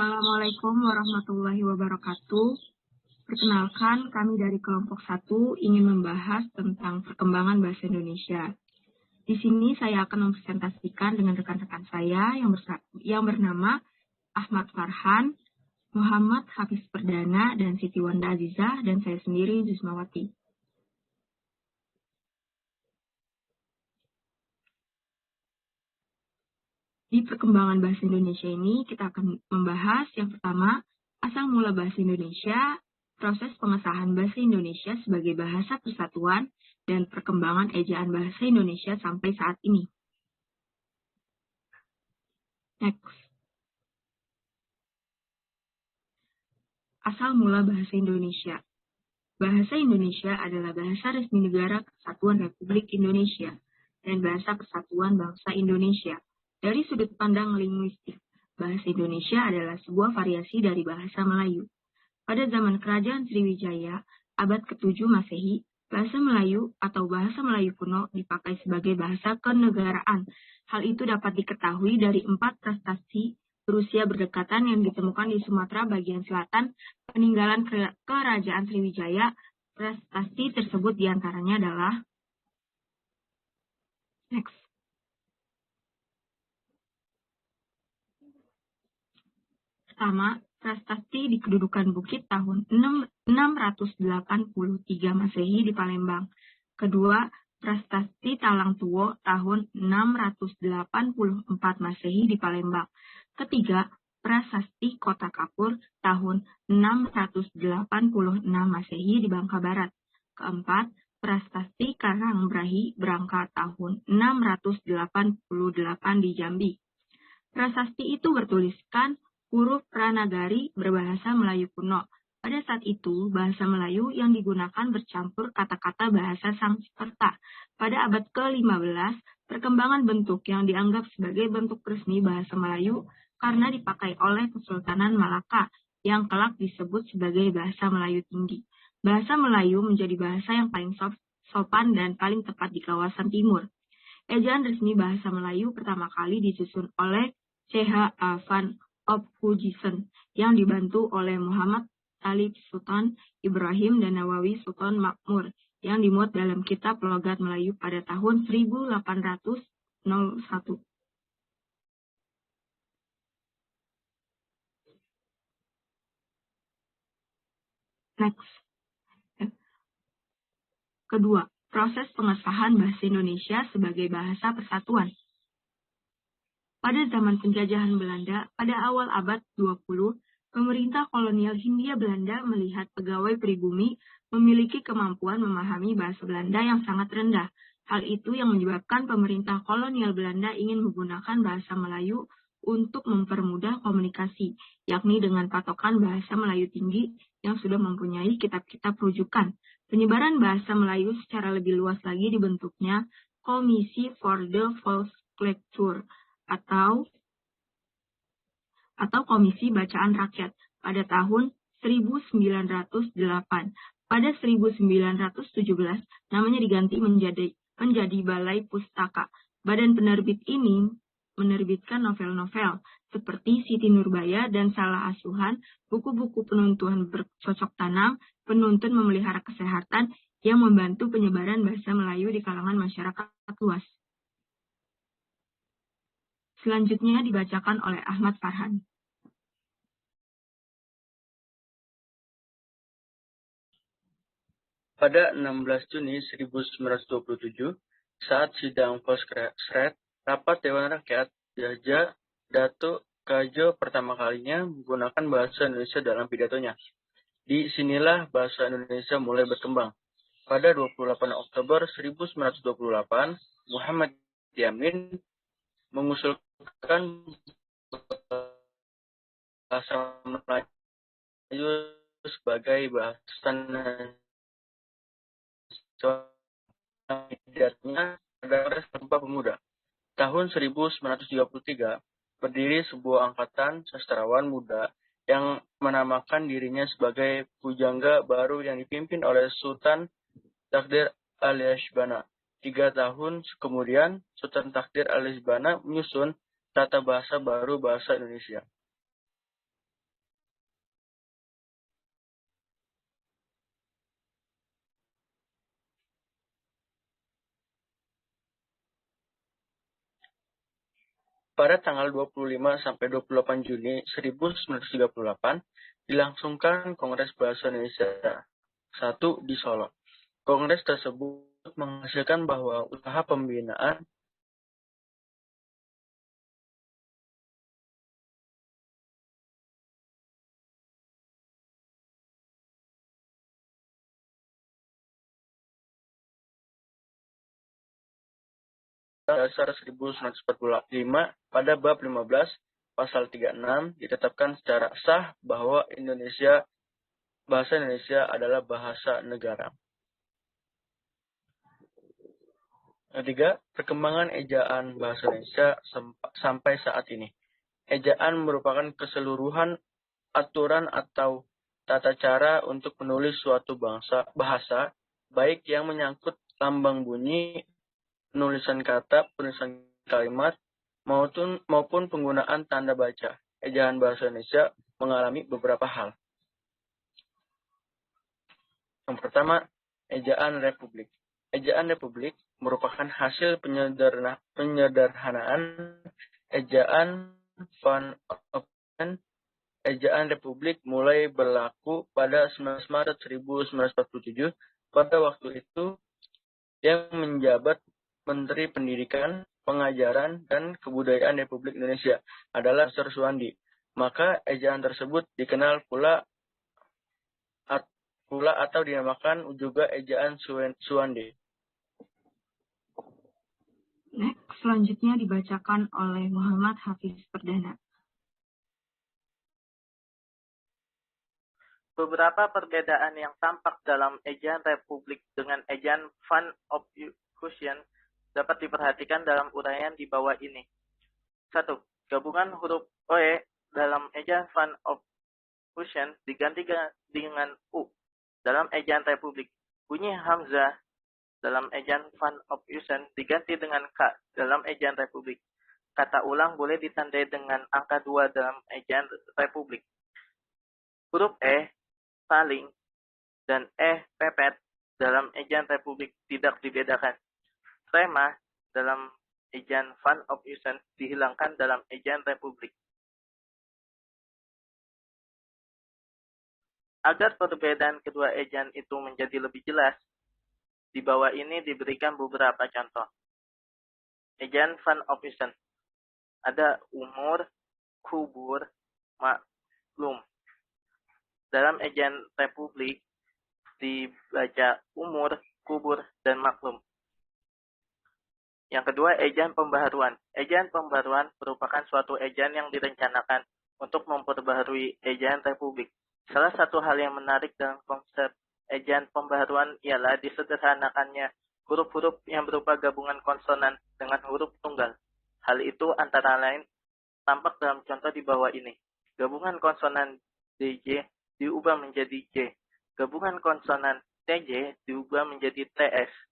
Assalamualaikum warahmatullahi wabarakatuh. Perkenalkan, kami dari kelompok 1 ingin membahas tentang perkembangan bahasa Indonesia. Di sini saya akan mempresentasikan dengan rekan-rekan saya yang bernama Ahmad Farhan, Muhammad Hafiz Perdana, dan Siti Wanda Azizah, dan saya sendiri Zismawati. Di perkembangan bahasa Indonesia ini, kita akan membahas yang pertama, asal mula bahasa Indonesia, proses pengesahan bahasa Indonesia sebagai bahasa persatuan, dan perkembangan ejaan bahasa Indonesia sampai saat ini. Next. Asal mula bahasa Indonesia. Bahasa Indonesia adalah bahasa resmi negara Kesatuan Republik Indonesia dan bahasa persatuan bangsa Indonesia. Dari sudut pandang linguistik, bahasa Indonesia adalah sebuah variasi dari bahasa Melayu. Pada zaman Kerajaan Sriwijaya, abad ke-7 Masehi, bahasa Melayu atau bahasa Melayu kuno dipakai sebagai bahasa kenegaraan. Hal itu dapat diketahui dari 4 prestasi berusia berdekatan yang ditemukan di Sumatera bagian selatan peninggalan Kerajaan Sriwijaya. Prestasi tersebut diantaranya adalah Next. Pertama, prestasi di kedudukan bukit tahun 683 Masehi di Palembang. Kedua, prestasi Talang Tuwo tahun 684 Masehi di Palembang. Ketiga, prasasti Kota Kapur tahun 686 Masehi di Bangka Barat. Keempat, prestasi Karangbrahi Brangka tahun 688 di Jambi. Prasasti itu bertuliskan huruf Pranagari berbahasa Melayu kuno. Pada saat itu, bahasa Melayu yang digunakan bercampur kata-kata bahasa Sanskerta. Pada abad ke-15, perkembangan bentuk yang dianggap sebagai bentuk resmi bahasa Melayu karena dipakai oleh Kesultanan Malaka, yang kelak disebut sebagai bahasa Melayu tinggi. Bahasa Melayu menjadi bahasa yang paling sopan dan paling tepat di kawasan timur. Ejaan resmi bahasa Melayu pertama kali disusun oleh C.H. van Ophuijsen yang dibantu oleh Muhammad Talib Sultan Ibrahim dan Nawawi Sultan Makmur yang dimuat dalam kitab Logat Melayu pada tahun 1801. Next. Kedua, proses pengesahan bahasa Indonesia sebagai bahasa persatuan. Pada zaman penjajahan Belanda, pada awal abad 20, pemerintah kolonial Hindia Belanda melihat pegawai pribumi memiliki kemampuan memahami bahasa Belanda yang sangat rendah. Hal itu yang menyebabkan pemerintah kolonial Belanda ingin menggunakan bahasa Melayu untuk mempermudah komunikasi, yakni dengan patokan bahasa Melayu tinggi yang sudah mempunyai kitab-kitab rujukan. Penyebaran bahasa Melayu secara lebih luas lagi dibentuknya Komisi for the Volkscultuur atau Komisi Bacaan Rakyat pada tahun 1908. Pada 1917, namanya diganti menjadi Balai Pustaka. Badan penerbit ini menerbitkan novel-novel seperti Siti Nurbaya dan Salah Asuhan, buku-buku penuntun bercocok tanam, penuntun memelihara kesehatan yang membantu penyebaran bahasa Melayu di kalangan masyarakat luas. Selanjutnya dibacakan oleh Ahmad Farhan. Pada 16 Juni 1927, saat sidang Volksraad, rapat Dewan Rakyat, Jaja Datuk Kadjo pertama kalinya menggunakan bahasa Indonesia dalam pidatonya. Di sinilah bahasa Indonesia mulai berkembang. Pada 28 Oktober 1928, Muhammad Yamin mengusulkan bahasa Melayu sebagai bahasa nasionalnya pada Sumpah Pemuda. Tahun 1933, berdiri sebuah angkatan sastrawan muda yang menamakan dirinya sebagai Pujangga baru yang dipimpin oleh Sultan Takdir alias Bana. 3 tahun kemudian, Sultan Takdir alias Bana menyusun tata bahasa baru bahasa Indonesia. pada tanggal 25 sampai 28 Juni 1938 dilangsungkan Kongres Bahasa Indonesia 1 di Solo. Kongres tersebut menghasilkan bahwa usaha pembinaan dasar 1945 pada bab 15 pasal 36 ditetapkan secara sah bahwa bahasa Indonesia adalah bahasa negara. Ketiga, perkembangan ejaan bahasa Indonesia sampai saat ini. Ejaan merupakan keseluruhan aturan atau tata cara untuk menulis suatu bahasa, baik yang menyangkut lambang bunyi, penulisan kata, penulisan kalimat, maupun penggunaan tanda baca. Ejaan bahasa Indonesia mengalami beberapa hal. Yang pertama, ejaan republik. Ejaan republik merupakan hasil penyederhanaan ejaan Van Opten. Ejaan republik mulai berlaku pada 19 Maret 1947. Pada waktu itu, yang menjabat Menteri Pendidikan, Pengajaran, dan Kebudayaan Republik Indonesia adalah Dr. Suwandi. Maka ejaan tersebut dikenal pula atau dinamakan juga ejaan Suwandi. Next, selanjutnya dibacakan oleh Muhammad Hafiz Perdana. Beberapa perbedaan yang tampak dalam ejaan republik dengan ejaan Van Ophuijsen dapat diperhatikan dalam uraian di bawah ini. 1. Gabungan huruf OE dalam ejaan Van Ophuijsen diganti dengan U dalam ejaan republik. Bunyi Hamzah dalam ejaan Van Ophuijsen diganti dengan K dalam ejaan republik. Kata ulang boleh ditandai dengan angka 2 dalam ejaan republik. Huruf E, saling, dan pepet dalam ejaan republik tidak dibedakan. Rema dalam ejaan Van Ophuijsen dihilangkan dalam ejaan republik. Agar perbedaan kedua ejaan itu menjadi lebih jelas, di bawah ini diberikan beberapa contoh. Ejaan Van Ophuijsen. Ada umur, kubur, maklum. Dalam ejaan republik dibaca umur, kubur, dan maklum. Yang kedua, ejaan pembaharuan. Ejaan pembaharuan merupakan suatu ejaan yang direncanakan untuk memperbaharui ejaan republik. Salah satu hal yang menarik dalam konsep ejaan pembaharuan ialah disederhanakannya huruf-huruf yang berupa gabungan konsonan dengan huruf tunggal. Hal itu antara lain tampak dalam contoh di bawah ini. Gabungan konsonan DJ diubah menjadi J. Gabungan konsonan TJ diubah menjadi TS.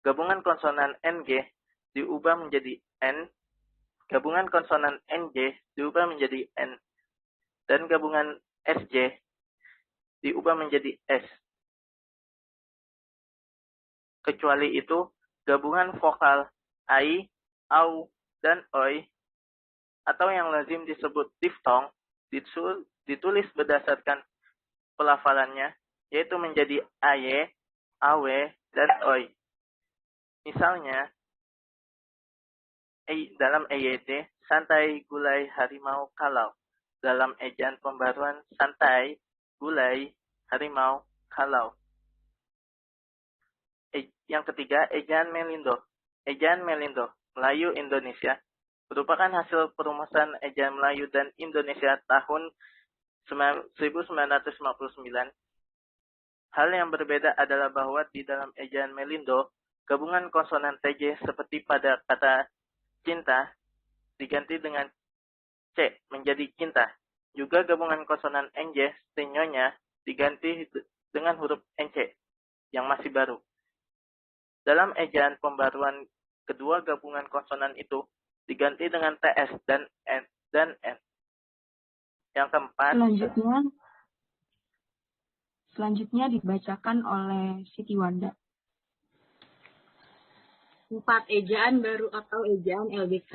Gabungan konsonan NG diubah menjadi N. Gabungan konsonan NJ diubah menjadi N. Dan gabungan SJ diubah menjadi S. Kecuali itu, gabungan vokal AI, AU, dan OI, atau yang lazim disebut diftong, ditulis berdasarkan pelafalannya, yaitu menjadi AY, AW, dan OI. Misalnya, dalam EYT, santai, gulai, harimau, kalau. Dalam ejaan pembaharuan, santai, gulai, harimau, kalau. Yang ketiga, ejaan Melindo. Ejaan Melindo, Melayu Indonesia, merupakan hasil perumusan ejaan Melayu dan Indonesia tahun 1959. Hal yang berbeda adalah bahwa di dalam ejaan Melindo, gabungan konsonan TJ seperti pada kata cinta diganti dengan C menjadi cinta. Juga gabungan konsonan NJ setinyonya diganti dengan huruf NC yang masih baru. Dalam ejaan pembaruan kedua gabungan konsonan itu diganti dengan TS dan N. Yang keempat, selanjutnya dibacakan oleh Siti Wanda. 4. Ejaan baru atau ejaan LBK.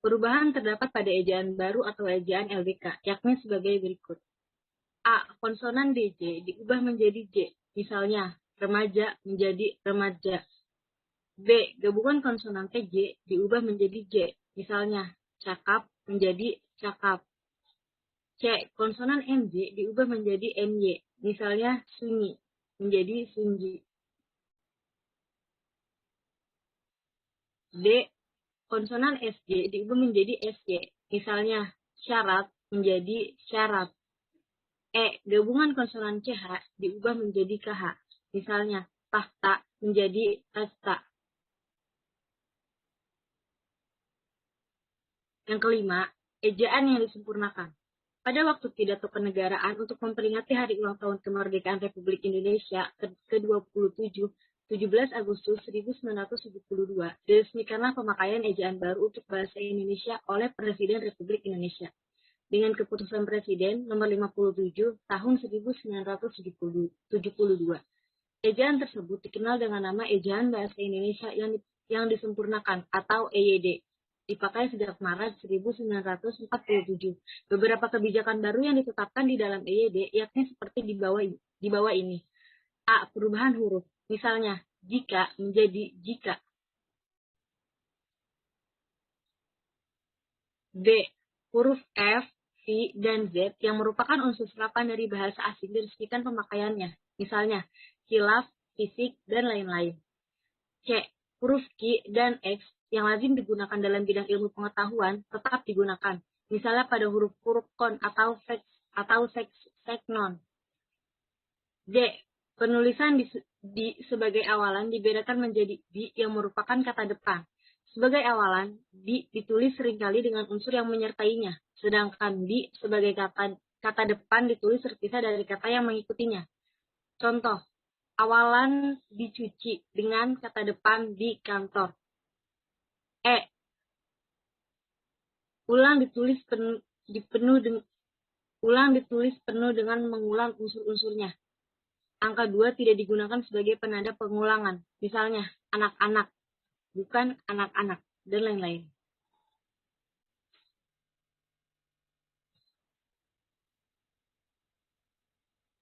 Perubahan terdapat pada ejaan baru atau ejaan LDK, yakni sebagai berikut. A. Konsonan DJ diubah menjadi J, misalnya remaja menjadi remaja. B. Gabungan konsonan TJ diubah menjadi J, misalnya cakap menjadi cakap. C. Konsonan MJ diubah menjadi MY, misalnya sunyi menjadi sunji. D. Konsonan SJ diubah menjadi SY, misalnya syarat menjadi syarat. E. Gabungan konsonan CH diubah menjadi KH, misalnya tahta menjadi tasta. Yang kelima, ejaan yang disempurnakan. Pada waktu pidato kenegaraan untuk memperingati Hari Ulang Tahun Kemerdekaan Republik Indonesia ke-27, 17 Agustus 1972, diresmikanlah pemakaian ejaan baru untuk bahasa Indonesia oleh Presiden Republik Indonesia. Dengan keputusan Presiden nomor 57 tahun 1972. Ejaan tersebut dikenal dengan nama Ejaan Bahasa Indonesia yang disempurnakan atau EYD. Dipakai sejak Maret 1947. Beberapa kebijakan baru yang ditetapkan di dalam EYD yakni seperti di bawah ini. A. Perubahan huruf. Misalnya, jika menjadi jika. B. Huruf F, V, dan Z yang merupakan unsur serapan dari bahasa asing diresmikan pemakaiannya. Misalnya, khilaf, fisik, dan lain-lain. C. Huruf Q dan X yang lazim digunakan dalam bidang ilmu pengetahuan tetap digunakan. Misalnya pada huruf kon atau seknon. D. Penulisan di sebagai awalan dibedakan menjadi di yang merupakan kata depan. Sebagai awalan, di ditulis seringkali dengan unsur yang menyertainya, sedangkan di sebagai kata depan ditulis terpisah dari kata yang mengikutinya. Contoh, awalan dicuci dengan kata depan di kantor. E. Ulang ditulis penuh dengan mengulang unsur-unsurnya. Angka 2 tidak digunakan sebagai penanda pengulangan. Misalnya, anak-anak, bukan anak-anak, dan lain-lain.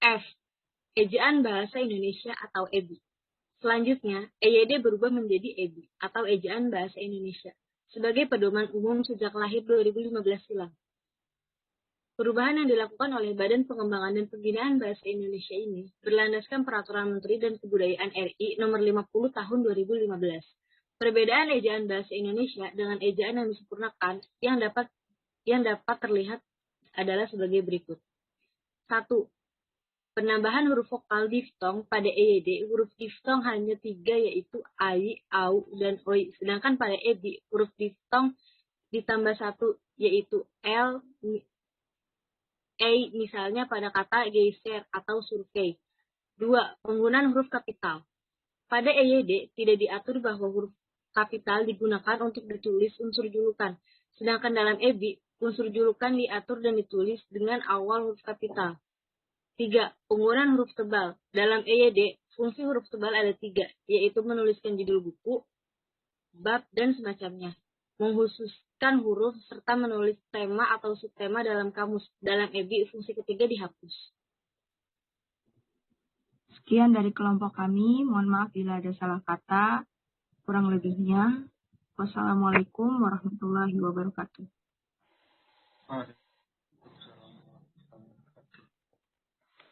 F. Ejaan Bahasa Indonesia atau EBI. Selanjutnya, EYD berubah menjadi EBI atau Ejaan Bahasa Indonesia sebagai pedoman umum sejak lahir 2015 silam. Perubahan yang dilakukan oleh Badan Pengembangan dan Pembinaan Bahasa Indonesia ini berlandaskan Peraturan Menteri dan Kebudayaan RI Nomor 50 Tahun 2015. Perbedaan ejaan bahasa Indonesia dengan ejaan yang disempurnakan yang dapat terlihat adalah sebagai berikut. 1. Penambahan huruf vokal diftong pada EYD, huruf diftong hanya 3 yaitu ai, au, dan oi. Sedangkan pada EBI, huruf diftong ditambah 1 yaitu l, misalnya pada kata geser atau survei. 2. Penggunaan huruf kapital. Pada EYD tidak diatur bahwa huruf kapital digunakan untuk ditulis unsur julukan. Sedangkan dalam EBI, unsur julukan diatur dan ditulis dengan awal huruf kapital. 3. Penggunaan huruf tebal. Dalam EYD, fungsi huruf tebal ada 3, yaitu menuliskan judul buku, bab, dan semacamnya. Mengkhususkan huruf serta menulis tema atau subtema dalam kamus. Dalam EBI, fungsi ketiga dihapus. Sekian dari kelompok kami. Mohon maaf bila ada salah kata. Kurang lebihnya. Wassalamualaikum warahmatullahi wabarakatuh.